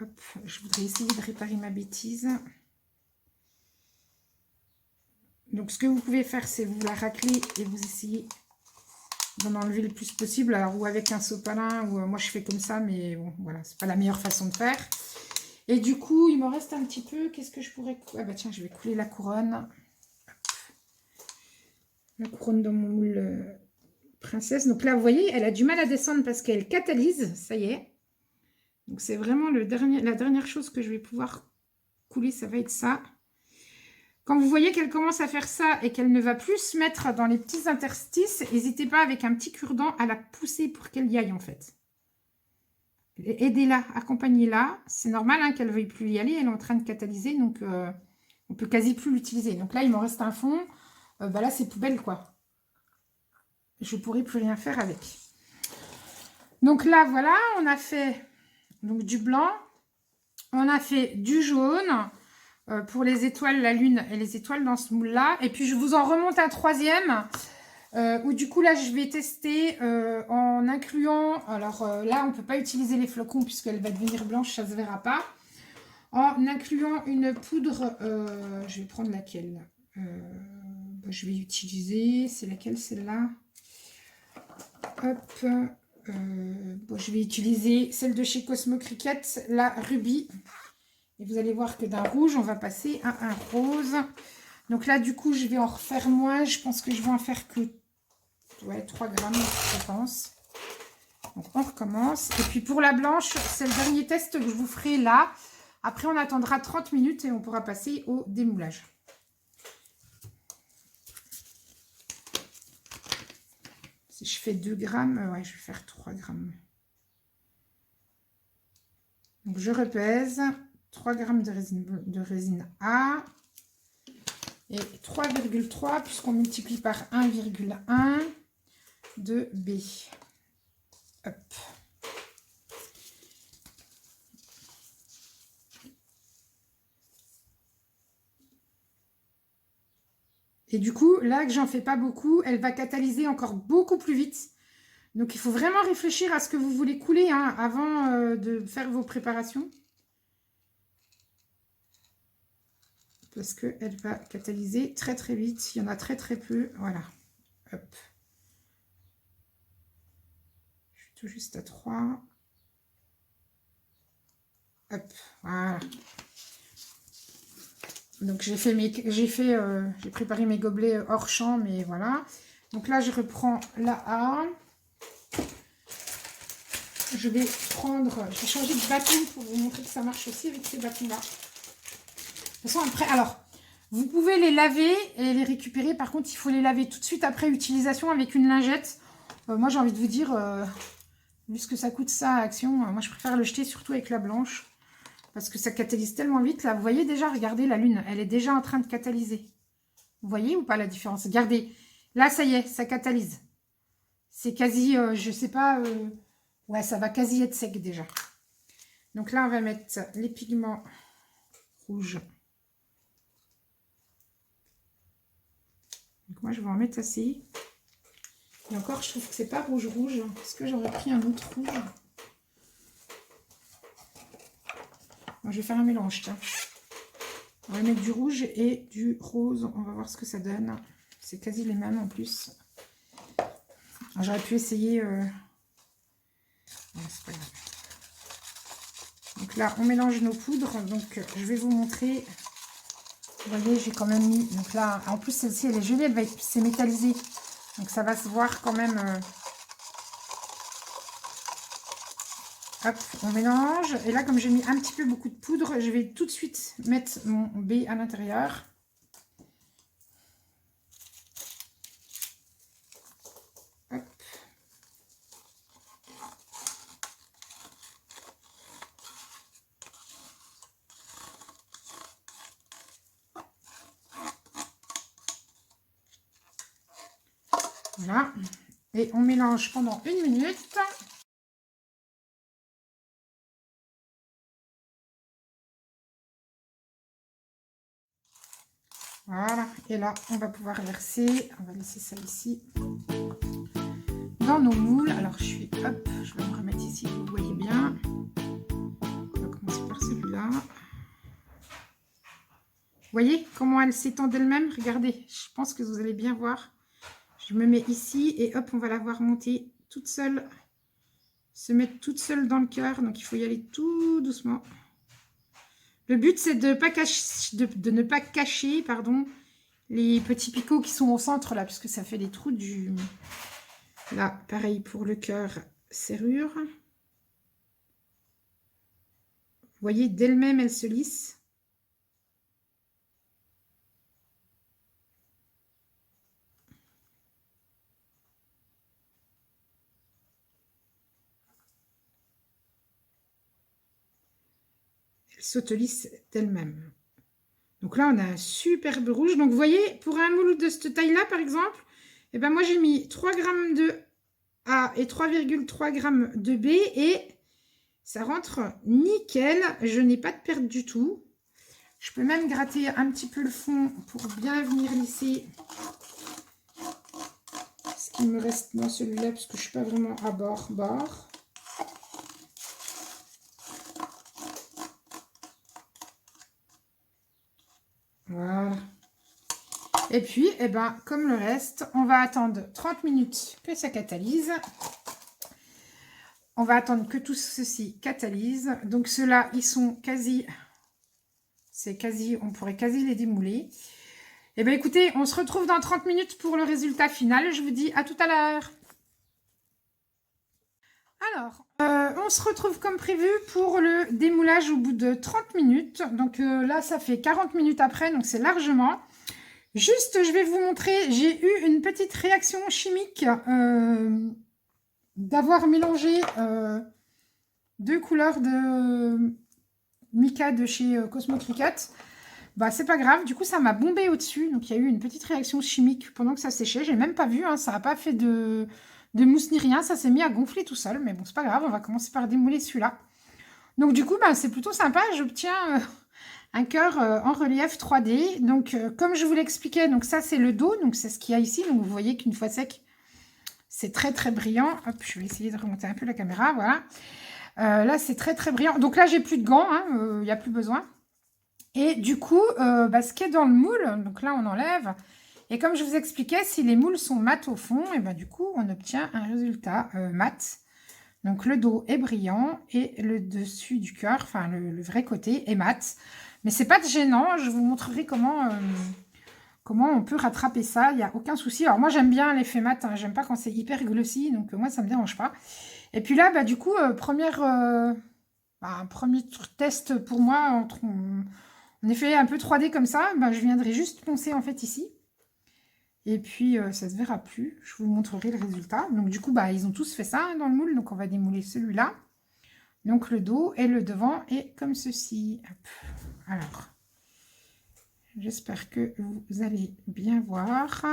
Hop, je voudrais essayer de réparer ma bêtise. Donc, ce que vous pouvez faire, c'est vous la racler et vous essayez d'en enlever le plus possible. Alors, ou avec un sopalin, ou moi, je fais comme ça, mais bon, voilà, c'est pas la meilleure façon de faire. Et du coup, il me reste un petit peu. Qu'est-ce que je pourrais... Ah bah tiens, je vais couler la couronne. Hop. La couronne dans mon moule princesse. Donc là, vous voyez, elle a du mal à descendre parce qu'elle catalyse. Ça y est. Donc, c'est vraiment la dernière chose que je vais pouvoir couler. Ça va être ça. Quand vous voyez qu'elle commence à faire ça et qu'elle ne va plus se mettre dans les petits interstices, n'hésitez pas avec un petit cure-dent à la pousser pour qu'elle y aille en fait. aidez-la, accompagnez-la. C'est normal hein, qu'elle ne veuille plus y aller. Elle est en train de catalyser, donc on peut quasi plus l'utiliser. Donc là, il m'en reste un fond. Bah là, c'est poubelle, quoi. Je ne pourrai plus rien faire avec. Donc là, voilà, on a fait donc, du blanc. On a fait du jaune pour les étoiles, la lune et les étoiles dans ce moule-là. Et puis, je vous en remonte un troisième. Où du coup là je vais tester en incluant, alors là on ne peut pas utiliser les flocons puisqu'elle va devenir blanche, ça ne se verra pas, en incluant une poudre, je vais prendre laquelle, je vais utiliser, c'est laquelle celle-là, hop, je vais utiliser celle de chez Cosmo Cricket, la Ruby, et vous allez voir que d'un rouge on va passer à un rose. Donc là du coup je vais en refaire moins, je pense que je vais en faire que 3 grammes, je pense. Donc, on recommence. Et puis, pour la blanche, c'est le dernier test que je vous ferai là. Après, on attendra 30 minutes et on pourra passer au démoulage. Si je fais 2 grammes, ouais, je vais faire 3 grammes. Donc, je repèse 3 grammes de résine A et 3,3 puisqu'on multiplie par 1,1 de B. Hop. Et du coup, là que j'en fais pas beaucoup, elle va catalyser encore beaucoup plus vite. Donc, il faut vraiment réfléchir à ce que vous voulez couler hein, avant de faire vos préparations. Parce qu'elle va catalyser très très vite. Il y en a très très peu. Voilà. Hop. Je suis tout juste à 3. Hop. Voilà. Donc, j'ai préparé mes gobelets hors champ, mais voilà. Donc là, je reprends la A. Je vais changer de bâton pour vous montrer que ça marche aussi avec ces bâtons-là. De toute façon, après, alors, vous pouvez les laver et les récupérer. Par contre, il faut les laver tout de suite après utilisation avec une lingette. Moi, j'ai envie de vous dire, vu ce que ça coûte ça à Action, moi, je préfère le jeter surtout avec la blanche. Parce que ça catalyse tellement vite. Là, vous voyez déjà, regardez la lune. Elle est déjà en train de catalyser. Vous voyez ou pas la différence? Regardez. Là, ça y est, ça catalyse. C'est quasi, je sais pas... ouais, ça va quasi être sec déjà. Donc là, on va mettre les pigments rouges. Donc moi, je vais en mettre assez. Et encore, je trouve que c'est pas rouge-rouge. Parce que j'aurais pris un autre rouge. Bon, je vais faire un mélange, tiens. On va mettre du rouge et du rose. On va voir ce que ça donne. C'est quasi les mêmes en plus. J'aurais pu essayer... Non, c'est pas grave. Donc là, on mélange nos poudres. Donc, je vais vous montrer. Vous voyez, j'ai quand même mis... Donc là, en plus, celle-ci, elle est jolie. Elle va être... C'est métallisé. Donc, ça va se voir quand même... Hop, on mélange. Et là, comme j'ai mis un petit peu beaucoup de poudre, je vais tout de suite mettre mon B à l'intérieur. Hop. Voilà. Et on mélange pendant 1 minute. Voilà. Et là, on va pouvoir verser. On va laisser ça ici. Dans nos moules. Alors, hop, je vais me remettre ici, vous voyez bien. On va commencer par celui-là. Vous voyez comment elle s'étend d'elle-même? Regardez, je pense que vous allez bien voir. Je me mets ici et hop, on va la voir monter toute seule. Se mettre toute seule dans le cœur. Donc, il faut y aller tout doucement. Le but, c'est de ne pas cacher pardon, les petits picots qui sont au centre, là, puisque ça fait des trous du... Là, pareil pour le cœur serrure. Vous voyez, d'elle-même, elle se lisse. s'autolisse d'elle-même. Donc là, on a un superbe rouge. Donc, vous voyez, pour un moule de cette taille-là, par exemple, eh ben, moi, j'ai mis 3 grammes de A et 3,3 grammes de B et ça rentre nickel. Je n'ai pas de perte du tout. Je peux même gratter un petit peu le fond pour bien venir lisser ce qui me reste dans celui-là parce que je ne suis pas vraiment à bord. Voilà. Et puis, eh ben, comme le reste, on va attendre 30 minutes que ça catalyse. On va attendre que tout ceci catalyse. Donc, ceux-là, ils sont quasi... C'est quasi... On pourrait quasi les démouler. Eh bien, écoutez, on se retrouve dans 30 minutes pour le résultat final. Je vous dis à tout à l'heure. Alors, on se retrouve comme prévu pour le démoulage au bout de 30 minutes. Donc là, ça fait 40 minutes après, donc c'est largement. Juste, je vais vous montrer, j'ai eu une petite réaction chimique d'avoir mélangé 2 couleurs de mica de chez Cosmo Cricut. Bah, c'est pas grave, du coup, ça m'a bombé au-dessus. Donc, il y a eu une petite réaction chimique pendant que ça séchait. J'ai même pas vu, hein, ça n'a pas fait de mousse ni rien. Ça s'est mis à gonfler tout seul. Mais bon, c'est pas grave, on va commencer par démouler celui-là. Donc, du coup, bah, c'est plutôt sympa. J'obtiens un cœur en relief 3D. Donc, comme je vous l'expliquais, donc ça, c'est le dos. Donc, c'est ce qu'il y a ici. Donc, vous voyez qu'une fois sec, c'est très, très brillant. Hop, je vais essayer de remonter un peu la caméra. Voilà. Là, c'est très, très brillant. Donc là, j'ai plus de gants. Il n'y a plus besoin. Et du coup, ce qui est dans le moule, donc là on enlève, et comme je vous expliquais, si les moules sont mat au fond, et ben du coup on obtient un résultat mat. Donc le dos est brillant et le dessus du cœur, enfin le vrai côté est mat. Mais c'est pas gênant, je vous montrerai comment on peut rattraper ça, il n'y a aucun souci. Alors moi j'aime bien l'effet mat, hein, j'aime pas quand c'est hyper glossy, donc moi ça me dérange pas. Et puis là, du coup, premier test pour moi, on est fait un peu 3D comme ça, je viendrai juste poncer en fait ici. Et puis, ça se verra plus. Je vous montrerai le résultat. Donc, du coup, ils ont tous fait ça hein, dans le moule. Donc, on va démouler celui-là. Donc, le dos et le devant est comme ceci. Hop. Alors, j'espère que vous allez bien voir.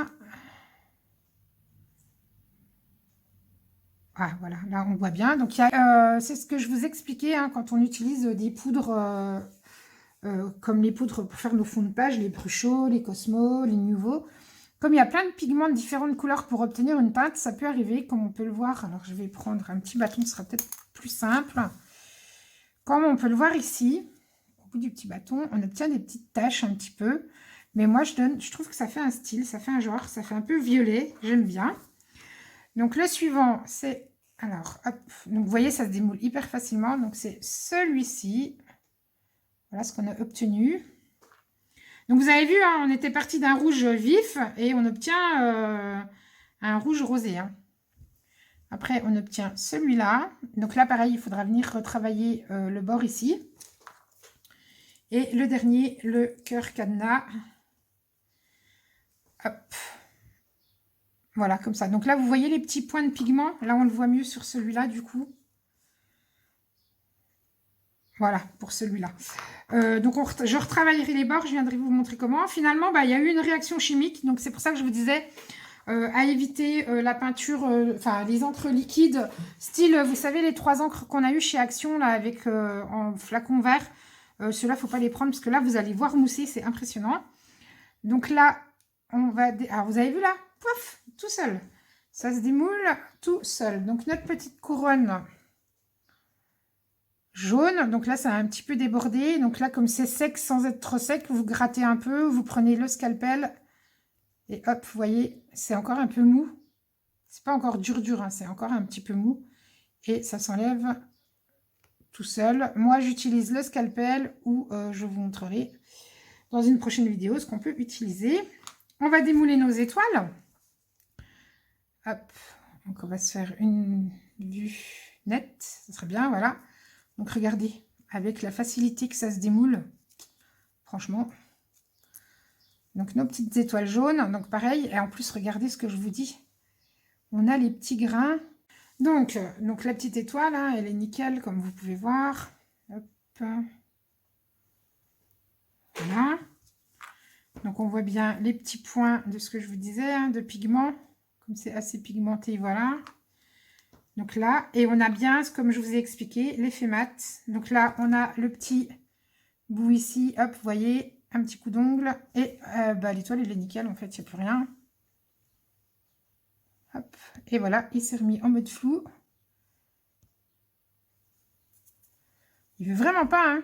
Ah, voilà, là, on voit bien. Donc, c'est ce que je vous expliquais hein, quand on utilise des poudres... comme les poudres pour faire nos fonds de page, les Bruchot, les Cosmo, les Nuvo. Comme il y a plein de pigments de différentes couleurs pour obtenir une teinte, ça peut arriver, comme on peut le voir. Alors, je vais prendre un petit bâton, ce sera peut-être plus simple. Comme on peut le voir ici, au bout du petit bâton, on obtient des petites taches un petit peu. Mais moi, je trouve que ça fait un style, ça fait un genre, ça fait un peu violet. J'aime bien. Donc, le suivant, c'est... Alors, hop. Donc, vous voyez, ça se démoule hyper facilement. Donc, c'est celui-ci. Voilà ce qu'on a obtenu. Donc, vous avez vu, hein, on était parti d'un rouge vif et on obtient un rouge rosé. Hein. Après, on obtient celui-là. Donc là, pareil, il faudra venir retravailler le bord ici. Et le dernier, le cœur cadenas. Hop. Voilà, comme ça. Donc là, vous voyez les petits points de pigment. Là, on le voit mieux sur celui-là, du coup. Voilà, pour celui-là. Donc, je retravaillerai les bords. Je viendrai vous montrer comment. Finalement, il y a eu une réaction chimique. Donc, c'est pour ça que je vous disais à éviter la peinture, enfin, les encres liquides. Style, vous savez, les 3 encres qu'on a eu chez Action, là, avec en flacon vert. Ceux-là, il ne faut pas les prendre parce que là, vous allez voir mousser. C'est impressionnant. Donc là, on va... Alors, vous avez vu là? Pouf, tout seul. Ça se démoule tout seul. Donc, notre petite couronne... jaune, donc là ça a un petit peu débordé, donc là comme c'est sec sans être trop sec, vous grattez un peu, vous prenez le scalpel et hop, vous voyez, c'est encore un peu mou, c'est pas encore dur hein, c'est encore un petit peu mou et ça s'enlève tout seul. Moi j'utilise le scalpel ou je vous montrerai dans une prochaine vidéo ce qu'on peut utiliser. On va démouler nos étoiles, hop, donc on va se faire une vue nette, ça serait bien, voilà. Donc, regardez, avec la facilité que ça se démoule, franchement. Donc, nos petites étoiles jaunes. Donc, pareil. Et en plus, regardez ce que je vous dis. On a les petits grains. Donc la petite étoile, hein, elle est nickel, comme vous pouvez voir. Hop. Donc on voit bien les petits points de ce que je vous disais, hein, de pigments. Comme c'est assez pigmenté, voilà. Donc là, et on a bien, comme je vous ai expliqué, l'effet mat. Donc là, on a le petit bout ici, hop, vous voyez, un petit coup d'ongle. Et l'étoile, il est nickel, en fait, il n'y a plus rien. Hop, et voilà, il s'est remis en mode flou. Il veut vraiment pas, hein.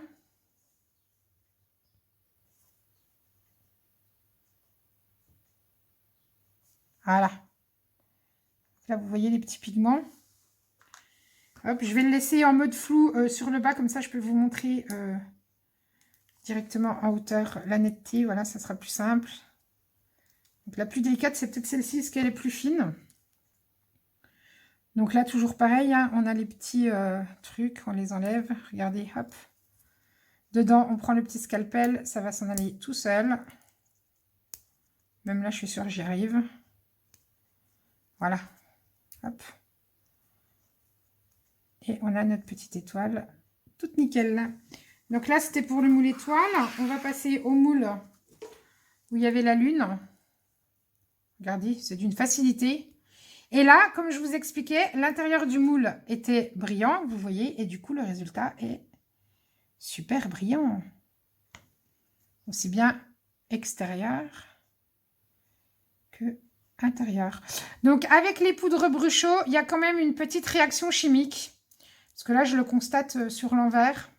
Voilà. Là, vous voyez les petits pigments. Hop, je vais le laisser en mode flou sur le bas, comme ça je peux vous montrer directement en hauteur la netteté. Voilà, ça sera plus simple. Donc la plus délicate, c'est peut-être celle-ci, parce qu'elle est plus fine. Donc là, toujours pareil, hein, on a les petits trucs, on les enlève. Regardez, hop. Dedans, on prend le petit scalpel, ça va s'en aller tout seul. Même là, je suis sûre que j'y arrive. Voilà. Hop. Et on a notre petite étoile toute nickel là. Donc là, c'était pour le moule étoile. On va passer au moule où il y avait la lune. Regardez, c'est d'une facilité. Et là, comme je vous expliquais, l'intérieur du moule était brillant, vous voyez, et du coup, le résultat est super brillant. Aussi bien extérieur que intérieur. Donc, avec les poudres Bruchot, il y a quand même une petite réaction chimique. Parce que là, je le constate sur l'envers.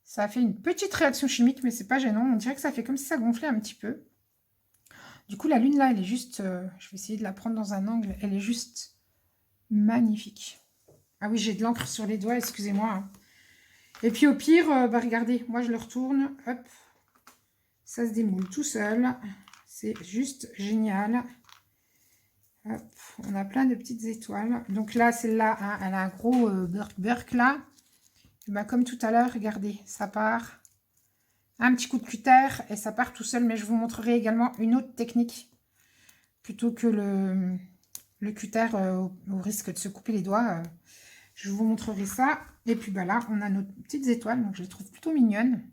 Ça a fait une petite réaction chimique, mais c'est pas gênant. On dirait que ça fait comme si ça gonflait un petit peu. Du coup, la lune, là, elle est juste... je vais essayer de la prendre dans un angle. Elle est juste magnifique. Ah oui, j'ai de l'encre sur les doigts, excusez-moi. Hein. Et puis, au pire, regardez, moi, je le retourne. Hop. Ça se démoule tout seul. C'est juste génial. Hop. On a plein de petites étoiles. Donc là, celle-là, hein, elle a un gros burk là. Et ben, comme tout à l'heure, regardez, ça part. Un petit coup de cutter et ça part tout seul. Mais je vous montrerai également une autre technique. Plutôt que le cutter au risque de se couper les doigts. Je vous montrerai ça. Et puis bah là, on a nos petites étoiles. Donc je les trouve plutôt mignonnes.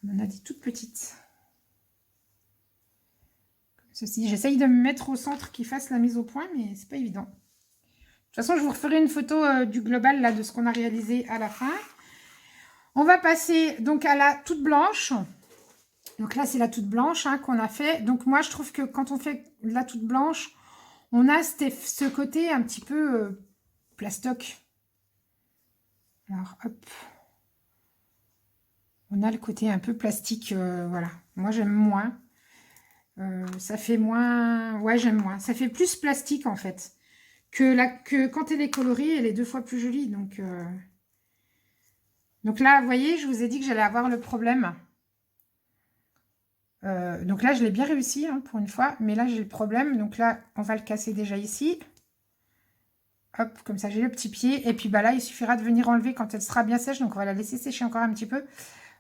On en a des toutes petites. Comme ceci. J'essaye de me mettre au centre qui fasse la mise au point, mais c'est pas évident. De toute façon, je vous referai une photo du global là, de ce qu'on a réalisé à la fin. On va passer donc à la toute blanche. Donc là, c'est la toute blanche hein, qu'on a fait. Donc moi, je trouve que quand on fait la toute blanche, on a ce côté un petit peu plastoc. Alors, hop. On a le côté un peu plastique, voilà. Moi, j'aime moins. Ça fait moins... Ouais, j'aime moins. Ça fait plus plastique, en fait. Que quand elle est colorée, elle est 2 fois plus jolie. Donc là, vous voyez, je vous ai dit que j'allais avoir le problème. Donc là, je l'ai bien réussi, hein, pour une fois. Mais là, j'ai le problème. Donc là, on va le casser déjà ici. Hop, comme ça, j'ai le petit pied. Et puis, bah là, il suffira de venir enlever quand elle sera bien sèche. Donc, on va la laisser sécher encore un petit peu.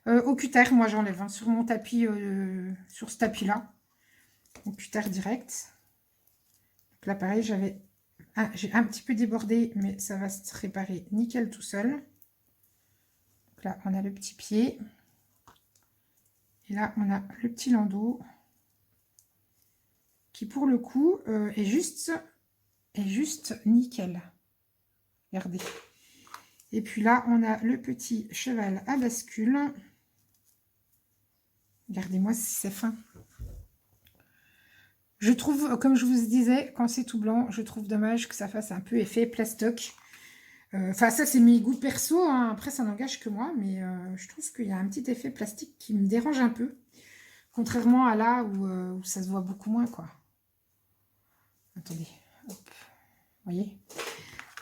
Au cutter, moi, j'enlève hein, sur mon tapis, sur ce tapis-là. Au cutter direct. Donc là, pareil, j'ai un petit peu débordé, mais ça va se réparer nickel tout seul. Donc là, on a le petit pied. Et là, on a le petit landau qui, pour le coup, est juste nickel. Regardez. Et puis là, on a le petit cheval à bascule. Regardez-moi si c'est fin. Je trouve, comme je vous disais, quand c'est tout blanc, je trouve dommage que ça fasse un peu effet plastoc. Enfin, ça, c'est mes goûts perso. Hein. Après, ça n'engage que moi. Mais je trouve qu'il y a un petit effet plastique qui me dérange un peu. Contrairement à là où ça se voit beaucoup moins, quoi. Attendez. Hop. Vous voyez?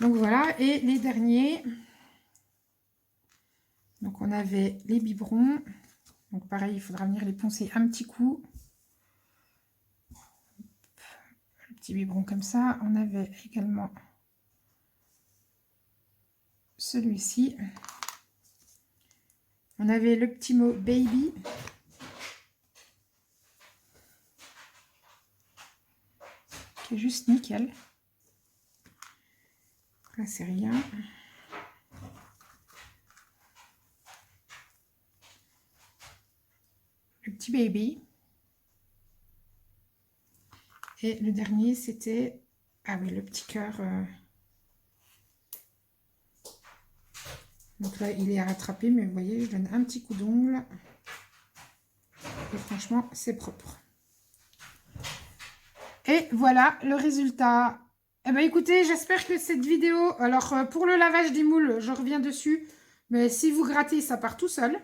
Donc, voilà. Et les derniers. Donc, on avait les biberons. Donc, pareil, il faudra venir les poncer un petit coup. Le petit biberon comme ça. On avait également celui-ci. On avait le petit mot baby. Qui est juste nickel. Là, c'est rien. petit baby. Et le dernier, c'était... Ah oui, le petit cœur. Donc là, il est à rattraper, mais vous voyez, je donne un petit coup d'ongle. Et franchement, c'est propre. Et voilà le résultat. Eh bien, écoutez, j'espère que cette vidéo... Alors, pour le lavage des moules, je reviens dessus. Mais si vous grattez, ça part tout seul.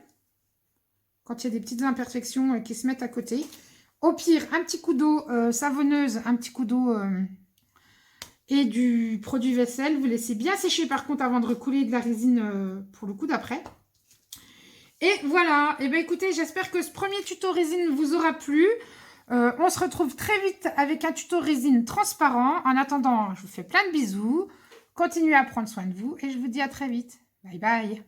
Quand il y a des petites imperfections qui se mettent à côté. Au pire, un petit coup d'eau savonneuse, un petit coup d'eau et du produit vaisselle. Vous laissez bien sécher par contre avant de recouler de la résine pour le coup d'après. Et voilà. Et bien, écoutez, j'espère que ce premier tuto résine vous aura plu. On se retrouve très vite avec un tuto résine transparent. En attendant, je vous fais plein de bisous. Continuez à prendre soin de vous et je vous dis à très vite. Bye bye.